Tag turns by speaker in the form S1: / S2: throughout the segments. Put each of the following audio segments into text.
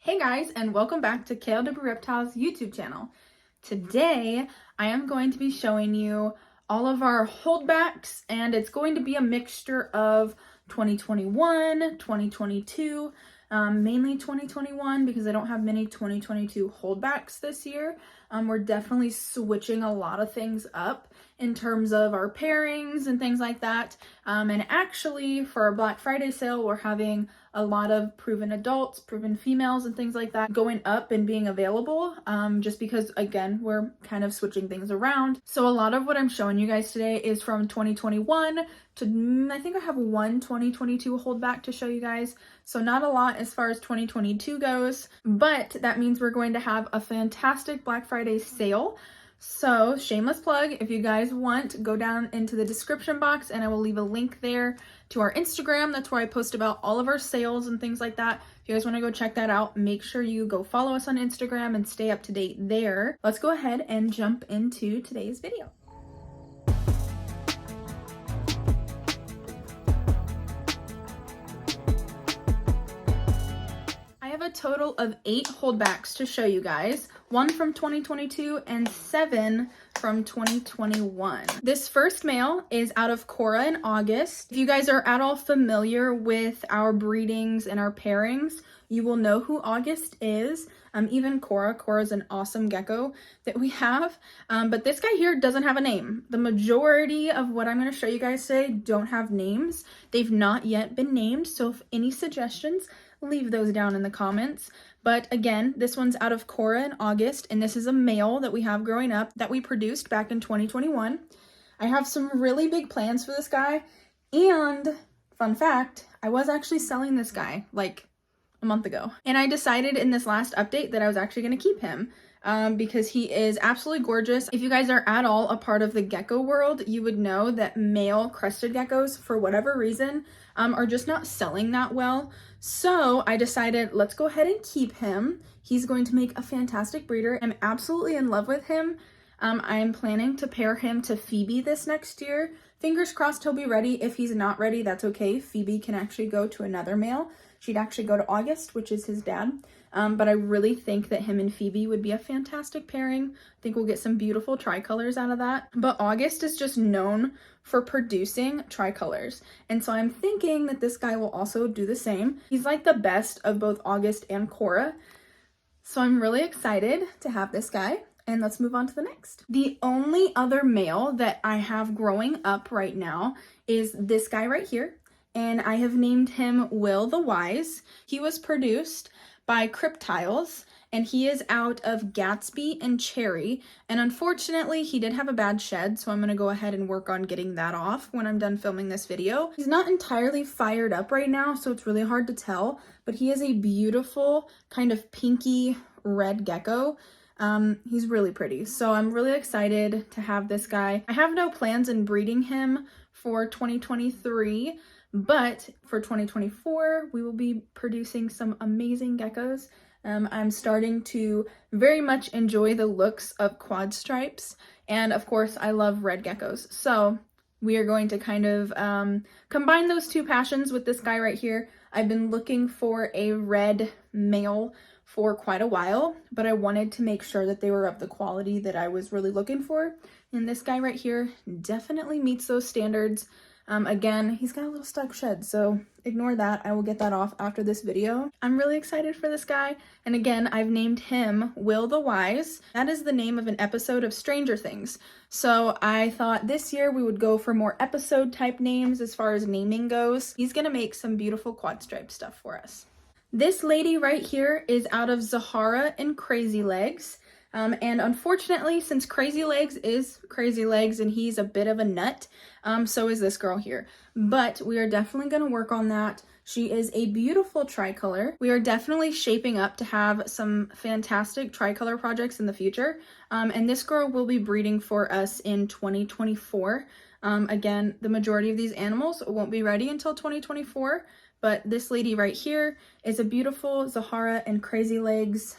S1: Hey guys, and welcome back to KLW Reptiles YouTube channel. Today, I am going to be showing you all of our holdbacks, and it's going to be a mixture of 2021, 2022, mainly 2021 because I don't have many 2022 holdbacks this year. We're definitely switching a lot of things up in terms of our pairings and things like that. And actually, for our Black Friday sale, we're having a lot of proven adults, proven females, and things like that going up and being available, just because, again, we're kind of switching things around. So a lot of what I'm showing you guys today is from 2021 to, I think I have one 2022 holdback to show you guys. So not a lot as far as 2022 goes, but that means we're going to have a fantastic Black Friday sale. So shameless plug, if you guys want, go down into the description box and I will leave a link there to our Instagram. That's where I post about all of our sales and things like that. If you guys want to go check that out, make sure you go follow us on Instagram and stay up to date there. Let's go ahead and jump into today's video. I have a total of 8 holdbacks to show you guys, 1 from 2022 and 7 from 2021. This first male is out of Cora and August. If you guys are at all familiar with our breedings and our pairings, you will know who August is. Even Cora's an awesome gecko that we have. But this guy here doesn't have a name. The majority of what I'm going to show you guys today don't have names. They've not yet been named. So if any suggestions, leave those down in the comments. But again, this one's out of Cora and August, and this is a male that we have growing up that we produced back in 2021. I have some really big plans for this guy, and fun fact, I was actually selling this guy like a month ago. And I decided in this last update that I was actually going to keep him because he is absolutely gorgeous. If you guys are at all a part of the gecko world, you would know that male crested geckos, for whatever reason, are just not selling that well. So I decided, let's go ahead and keep him. He's going to make a fantastic breeder. I'm absolutely in love with him. I'm planning to pair him to Phoebe this next year. Fingers crossed he'll be ready. If he's not ready, that's okay. Phoebe can actually go to another male. She'd actually go to August, which is his dad. But I really think that him and Phoebe would be a fantastic pairing. I think we'll get some beautiful tricolors out of that. But August is just known for producing tricolors. And so I'm thinking that this guy will also do the same. He's like the best of both August and Cora. So I'm really excited to have this guy. And let's move on to the next. The only other male that I have growing up right now is this guy right here. And I have named him Will the Wise. He was produced by Cryptiles, and he is out of Gatsby and Cherry. And unfortunately, he did have a bad shed, so I'm going to go ahead and work on getting that off when I'm done filming this video. He's not entirely fired up right now, so it's really hard to tell, but he is a beautiful kind of pinky red gecko. He's really pretty, so I'm really excited to have this guy. I have no plans in breeding him for 2023, but for 2024, we will be producing some amazing geckos. I'm starting to very much enjoy the looks of quad stripes, and of course, I love red geckos. So we are going to kind of combine those two passions with this guy right here. I've been looking for a red male for quite a while, but I wanted to make sure that they were of the quality that I was really looking for. And this guy right here definitely meets those standards. Again, he's got a little stuck shed, so ignore that. I will get that off after this video. I'm really excited for this guy. And again, I've named him Will the Wise. That is the name of an episode of Stranger Things. So I thought this year we would go for more episode type names as far as naming goes. He's gonna make some beautiful quad stripe stuff for us. This lady right here is out of Zahara and Crazy Legs. And unfortunately, since Crazy Legs is Crazy Legs and he's a bit of a nut, so is this girl here. But we are definitely going to work on that. She is a beautiful tricolor. We are definitely shaping up to have some fantastic tricolor projects in the future. And this girl will be breeding for us in 2024. Again, the majority of these animals won't be ready until 2024. But this lady right here is a beautiful Zahara and Crazy Legs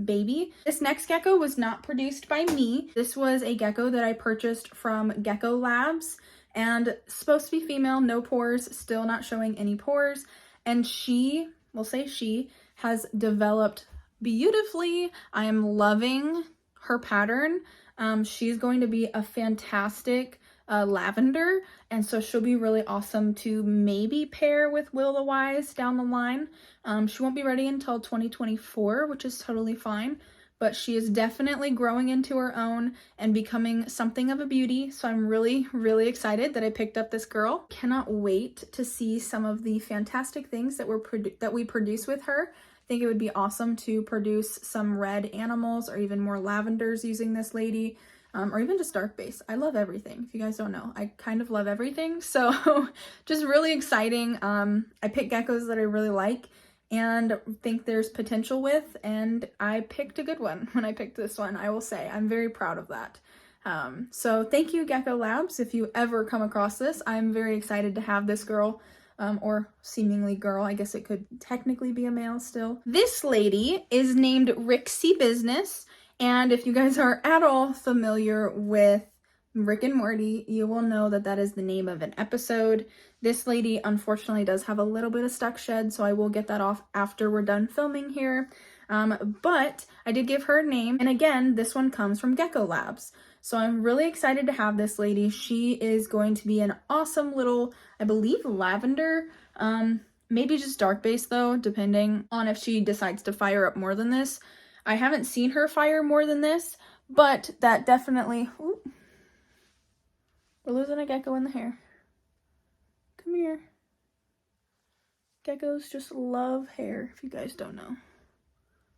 S1: baby. This next gecko was not produced by me. This was a gecko that I purchased from Gecko Labs, and supposed to be female, no pores, still not showing any pores. And she, we'll say she, has developed beautifully. I am loving her pattern. She's going to be a fantastic Lavender, and so she'll be really awesome to maybe pair with Will the Wise down the line. She won't be ready until 2024, which is totally fine, but she is definitely growing into her own and becoming something of a beauty. So I'm really, really excited that I picked up this girl. Cannot wait to see some of the fantastic things that we produce with her. I think it would be awesome to produce some red animals or even more lavenders using this lady. Or even just dark base. I love everything. If you guys don't know, I kind of love everything. So just really exciting. I pick geckos that I really like and think there's potential with, and I picked a good one when I picked this one, I will say. I'm very proud of that. So thank you, Gecko Labs. If you ever come across this, I'm very excited to have this girl, or seemingly girl. I guess it could technically be a male still. This lady is named Rixie Business. And if you guys are at all familiar with Rick and Morty, you will know that that is the name of an episode. This lady unfortunately does have a little bit of stuck shed, so I will get that off after we're done filming here. But I did give her a name, and again, this one comes from Gecko Labs. So I'm really excited to have this lady. She is going to be an awesome little, I believe, lavender, maybe just dark base though, depending on if she decides to fire up more than this. I haven't seen her fire more than this, but that definitely... Ooh, we're losing a gecko in the hair. Come here. Geckos just love hair, if you guys don't know.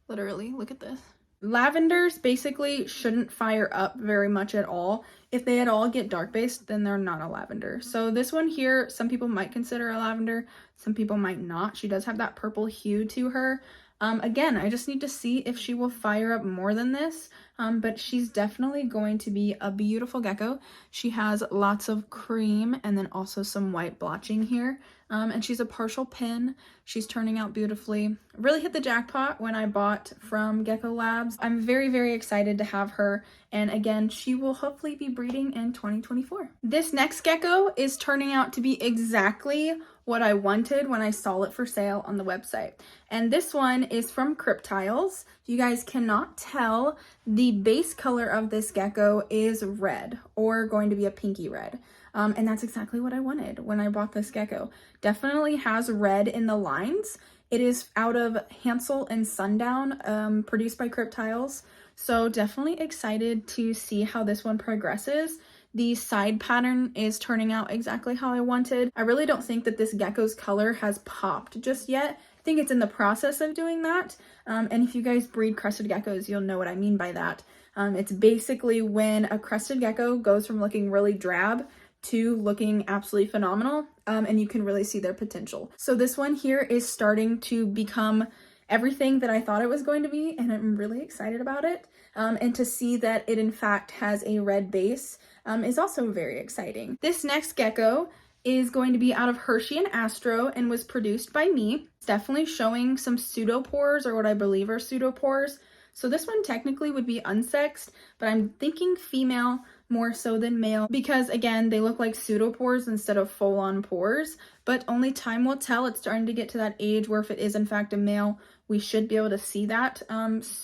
S1: Literally, look at this. Lavenders basically shouldn't fire up very much at all. If they at all get dark-based, then they're not a lavender. So this one here, some people might consider a lavender, some people might not. She does have that purple hue to her. Again, I just need to see if she will fire up more than this, but she's definitely going to be a beautiful gecko. She has lots of cream and then also some white blotching here, and she's a partial pin. She's turning out beautifully. Really hit the jackpot when I bought from Gecko Labs. I'm very, very excited to have her, and again, she will hopefully be breeding in 2024. This next gecko is turning out to be exactly what I wanted when I saw it for sale on the website. And this one is from Cryptiles. You guys cannot tell, the base color of this gecko is red, or going to be a pinky red. And that's exactly what I wanted when I bought this gecko. Definitely has red in the lines. It is out of Hansel and Sundown, produced by Cryptiles. So definitely excited to see how this one progresses. The side pattern is turning out exactly how I wanted. I really don't think that this gecko's color has popped just yet. I think it's in the process of doing that. And if you guys breed crested geckos, you'll know what I mean by that. It's basically when a crested gecko goes from looking really drab to looking absolutely phenomenal, and you can really see their potential. So this one here is starting to become everything that I thought it was going to be, and I'm really excited about it. And to see that it in fact has a red base is also very exciting. This next gecko is going to be out of Hershey and Astro and was produced by me. It's definitely showing some pseudopores, or what I believe are pseudopores. So this one technically would be unsexed, but I'm thinking female more so than male because, again, they look like pseudopores instead of full-on pores, but only time will tell. It's starting to get to that age where if it is in fact a male, we should be able to see that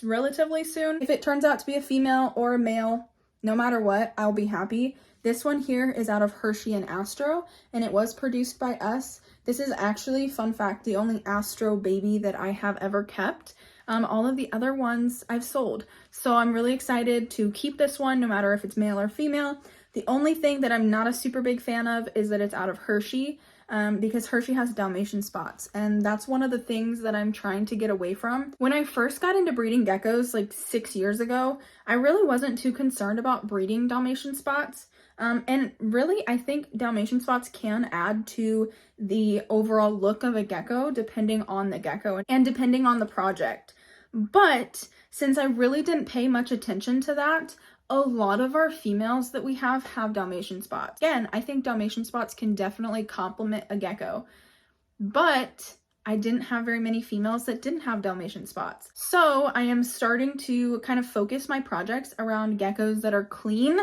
S1: relatively soon. If it turns out to be a female or a male, no matter what, I'll be happy. This one here is out of Hershey and Astro, and it was produced by us. This is actually, fun fact, the only Astro baby that I have ever kept. All of the other ones I've sold. So I'm really excited to keep this one, no matter if it's male or female. The only thing that I'm not a super big fan of is that it's out of Hershey, because Hershey has Dalmatian spots, and that's one of the things that I'm trying to get away from. When I first got into breeding geckos like 6 years ago, I really wasn't too concerned about breeding Dalmatian spots. And really, I think Dalmatian spots can add to the overall look of a gecko, depending on the gecko and depending on the project. But since I really didn't pay much attention to that, a lot of our females that we have Dalmatian spots. Again, I think Dalmatian spots can definitely complement a gecko, but I didn't have very many females that didn't have Dalmatian spots. So I am starting to kind of focus my projects around geckos that are clean,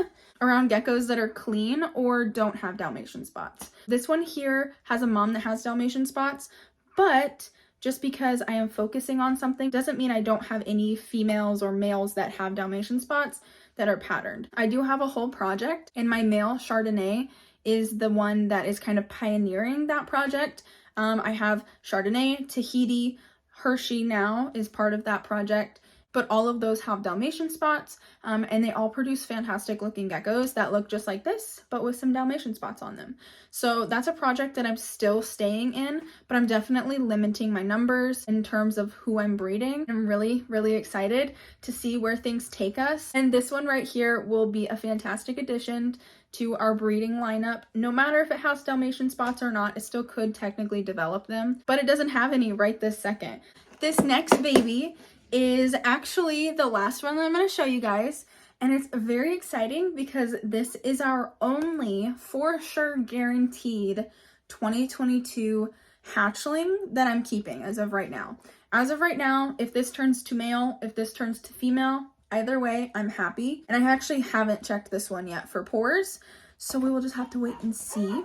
S1: or don't have Dalmatian spots. This one here has a mom that has Dalmatian spots, but Just because I am focusing on something doesn't mean I don't have any females or males that have Dalmatian spots that are patterned. I do have a whole project, and my male Chardonnay is the one that is kind of pioneering that project. I have Chardonnay, Tahiti, Hershey now is part of that project, but all of those have Dalmatian spots, and they all produce fantastic looking geckos that look just like this, but with some Dalmatian spots on them. So that's a project that I'm still staying in, but I'm definitely limiting my numbers in terms of who I'm breeding. I'm really, really excited to see where things take us. And this one right here will be a fantastic addition to our breeding lineup. No matter if it has Dalmatian spots or not, it still could technically develop them, but it doesn't have any right this second. This next baby is actually the last one that I'm going to show you guys, and it's very exciting because this is our only for sure guaranteed 2022 hatchling that I'm keeping as of right now. As of right now, if this turns to male, if this turns to female, either way, I'm happy. And I actually haven't checked this one yet for pores, so we will just have to wait and see.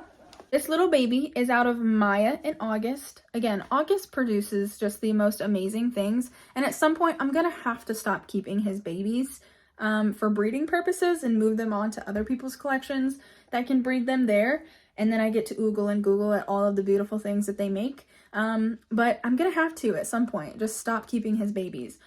S1: This little baby is out of Maya and August. Again, August produces just the most amazing things, and at some point I'm gonna have to stop keeping his babies for breeding purposes and move them on to other people's collections that can breed them there, and then I get to oogle and google at all of the beautiful things that they make. But I'm gonna have to at some point just stop keeping his babies.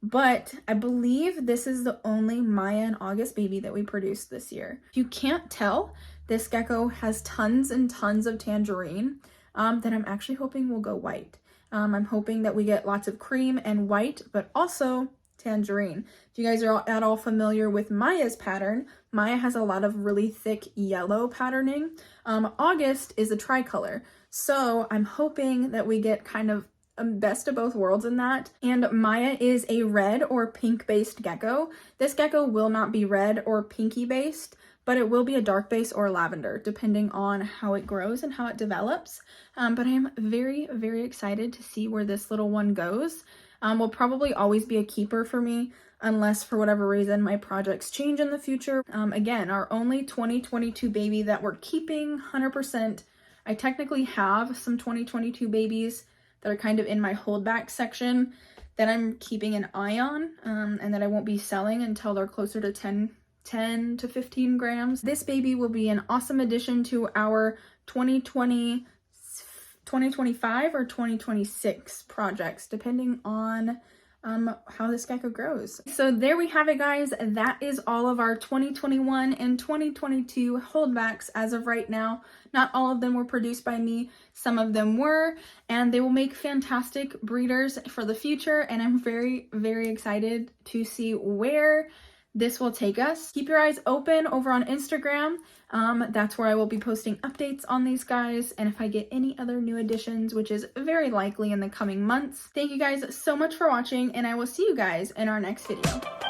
S1: But I believe this is the only Maya and August baby that we produced this year. If you can't tell, this gecko has tons and tons of tangerine that I'm actually hoping will go white. I'm hoping that we get lots of cream and white, but also tangerine. If you guys are at all familiar with Maya's pattern, Maya has a lot of really thick yellow patterning. August is a tricolor. So I'm hoping that we get kind of a best of both worlds in that. And Maya is a red or pink based gecko. This gecko will not be red or pinky based, but it will be a dark base or lavender, depending on how it grows and how it develops. But I am very, very excited to see where this little one goes. Will probably always be a keeper for me, unless for whatever reason my projects change in the future. Again, our only 2022 baby that we're keeping 100%. I technically have some 2022 babies that are kind of in my holdback section that I'm keeping an eye on, and that I won't be selling until they're closer to 10 to 15 grams. This baby will be an awesome addition to our 2020, 2025 or 2026 projects, depending on how this gecko grows. So there we have it, guys. That is all of our 2021 and 2022 holdbacks as of right now. Not all of them were produced by me. Some of them were, and they will make fantastic breeders for the future. And I'm very, very excited to see where this will take us. Keep your eyes open over on Instagram. That's where I will be posting updates on these guys, and if I get any other new additions, which is very likely in the coming months. Thank you guys so much for watching, and I will see you guys in our next video.